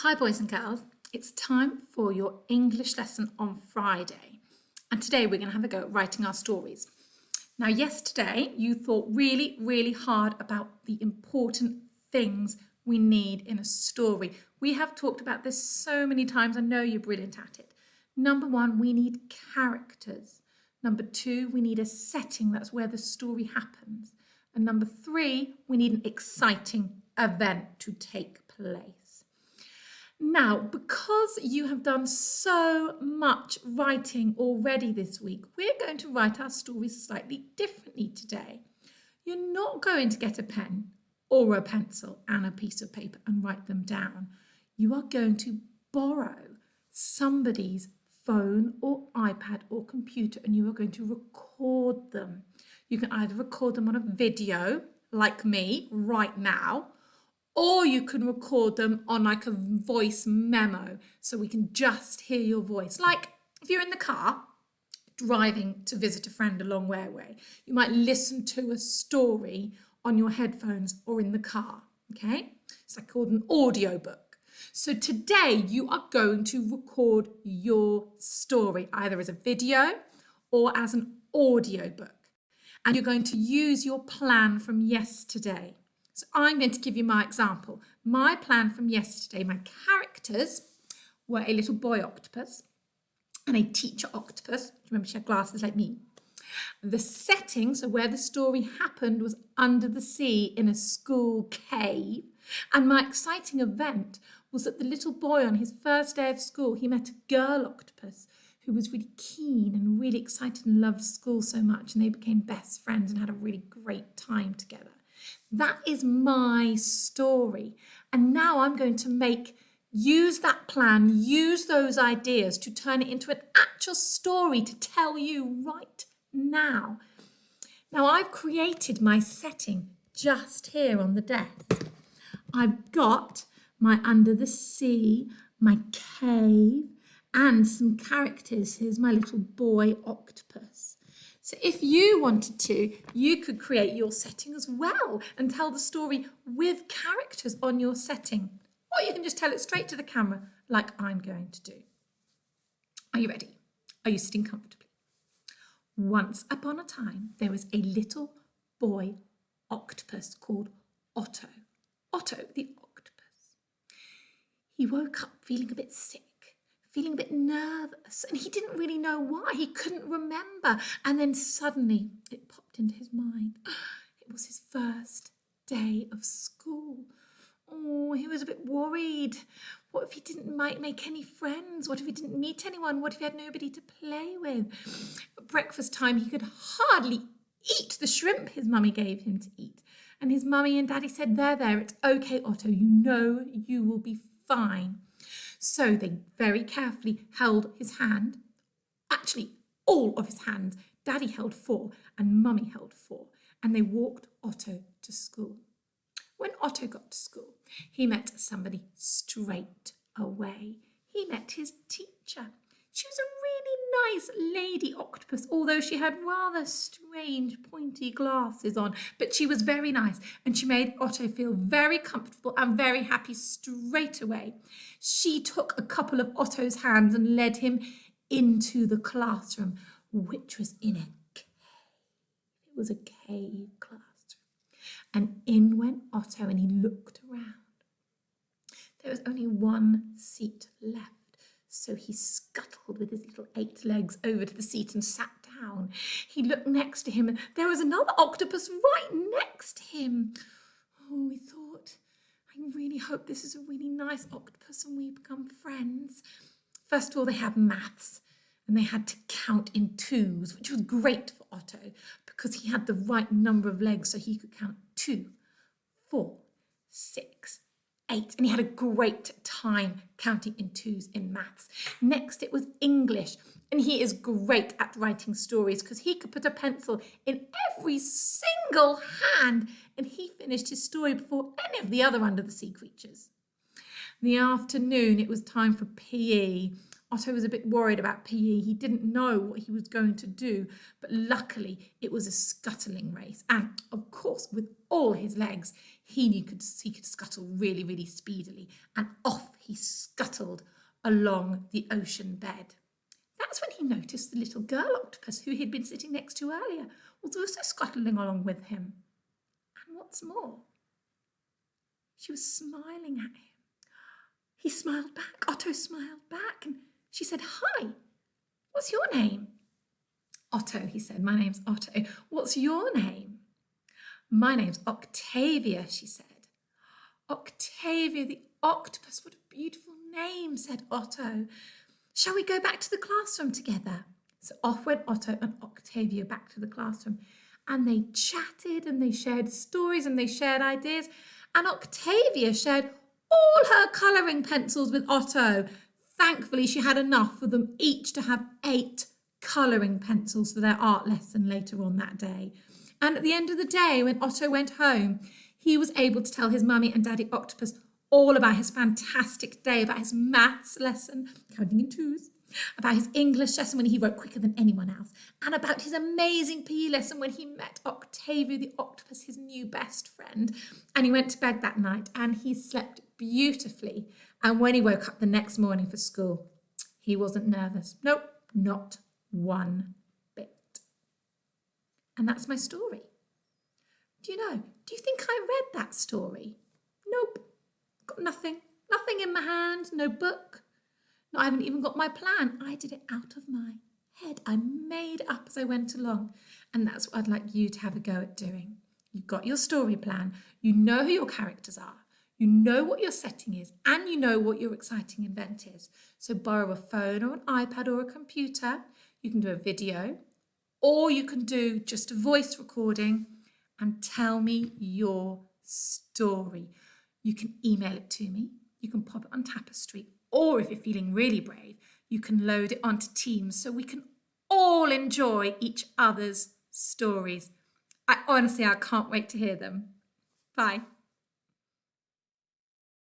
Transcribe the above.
Hi boys and girls, it's time for your English lesson on Friday, and today we're going to have a go at writing our stories. Now yesterday you thought really hard about the important things we need in a story. We have talked about this so many times. I know you're brilliant at it. Number one, we need characters. Number two, we need a setting, that's where the story happens. And number three, we need an exciting event to take place. Now, because you have done so much writing already this week, we're going to write our stories slightly differently today. You're not going to get a pen or a pencil and a piece of paper and write them down. You are going to borrow somebody's phone or iPad or computer and you are going to record them. You can either record them on a video, like me right now, or you can record them on like a voice memo so we can just hear your voice. Like if you're in the car driving to visit a friend a long way away, you might listen to a story on your headphones or in the car, okay? It's like called an audiobook. So today you are going to record your story either as a video or as an audiobook. And you're going to use your plan from yesterday. So I'm going to give you my example. My plan from yesterday, my characters were a little boy octopus and a teacher octopus. Do you remember she had glasses like me? The setting, so where the story happened, was under the sea in a school cave. And my exciting event was that the little boy on his first day of school, he met a girl octopus who was really keen and really excited and loved school so much. And they became best friends and had a really great time together. That is my story. And now I'm going to use that plan, use those ideas to turn it into an actual story to tell you right now. Now I've created my setting just here on the desk. I've got my under the sea, my cave, and some characters. Here's my little boy octopus. So if you wanted to, you could create your setting as well and tell the story with characters on your setting. Or you can just tell it straight to the camera like I'm going to do. Are you ready? Are you sitting comfortably? Once upon a time, there was a little boy octopus called Otto. Otto the octopus. He woke up feeling a bit sick, feeling a bit nervous, and he didn't really know why. He couldn't remember. And then suddenly it popped into his mind. It was his first day of school. Oh, he was a bit worried. What if he didn't make any friends? What if he didn't meet anyone? What if he had nobody to play with? At breakfast time, he could hardly eat the shrimp his mummy gave him to eat. And his mummy and daddy said, there, it's okay, Otto. You know you will be fine. So they very carefully held his hand, actually all of his hands. Daddy held 4 and Mummy held 4, and they walked Otto to school. When Otto got to school, he met somebody straight away. He met his teacher. She was a really nice lady octopus, although she had rather strange pointy glasses on, but she was very nice and she made Otto feel very comfortable and very happy straight away. She took a couple of Otto's hands and led him into the classroom, which was in a cave. It was a cave classroom. And in went Otto and he looked around. There was only one seat left. So he scuttled with his little 8 legs over to the seat and sat down. He looked next to him and there was another octopus right next to him. Oh, he thought, I really hope this is a really nice octopus and we become friends. First of all, they had maths and they had to count in 2s, which was great for Otto because he had the right number of legs so he could count 2, 4, 6, 8, and he had a great time counting in 2s in maths. Next, it was English, and he is great at writing stories because he could put a pencil in every single hand, and he finished his story before any of the other under the sea creatures. In the afternoon, it was time for PE. Otto was a bit worried about PE. He didn't know what he was going to do, but luckily it was a scuttling race. And of course, with all his legs, he could scuttle really, really speedily. And off he scuttled along the ocean bed. That's when he noticed the little girl octopus who he'd been sitting next to earlier was also scuttling along with him. And what's more, she was smiling at him. He smiled back. Otto smiled back, and she said, "Hi, what's your name?" "Otto," he said. "My name's Otto. What's your name?" "My name's Octavia," she said. "Octavia the octopus, what a beautiful name," said Otto. "Shall we go back to the classroom together?" So off went Otto and Octavia back to the classroom, and they chatted and they shared stories and they shared ideas, and Octavia shared all her colouring pencils with Otto. Thankfully, she had enough for them each to have 8 colouring pencils for their art lesson later on that day. And at the end of the day, when Otto went home, he was able to tell his mummy and daddy octopus all about his fantastic day, about his maths lesson, counting in twos, about his English lesson when he wrote quicker than anyone else, and about his amazing PE lesson when he met Octavia the octopus, his new best friend. And he went to bed that night and he slept beautifully. And when he woke up the next morning for school, he wasn't nervous. Nope, not one bit. And that's my story. Do you think I read that story? Nope. Got nothing in my hand, no book. No, I haven't even got my plan. I did it out of my head. I made up as I went along. And that's what I'd like you to have a go at doing. You've got your story plan. You know who your characters are. You know what your setting is. And you know what your exciting event is. So borrow a phone or an iPad or a computer. You can do a video. Or you can do just a voice recording and tell me your story. You can email it to me. You can pop it on Tapestry. Or if you're feeling really brave, you can load it onto Teams so we can all enjoy each other's stories. I can't wait to hear them. Bye.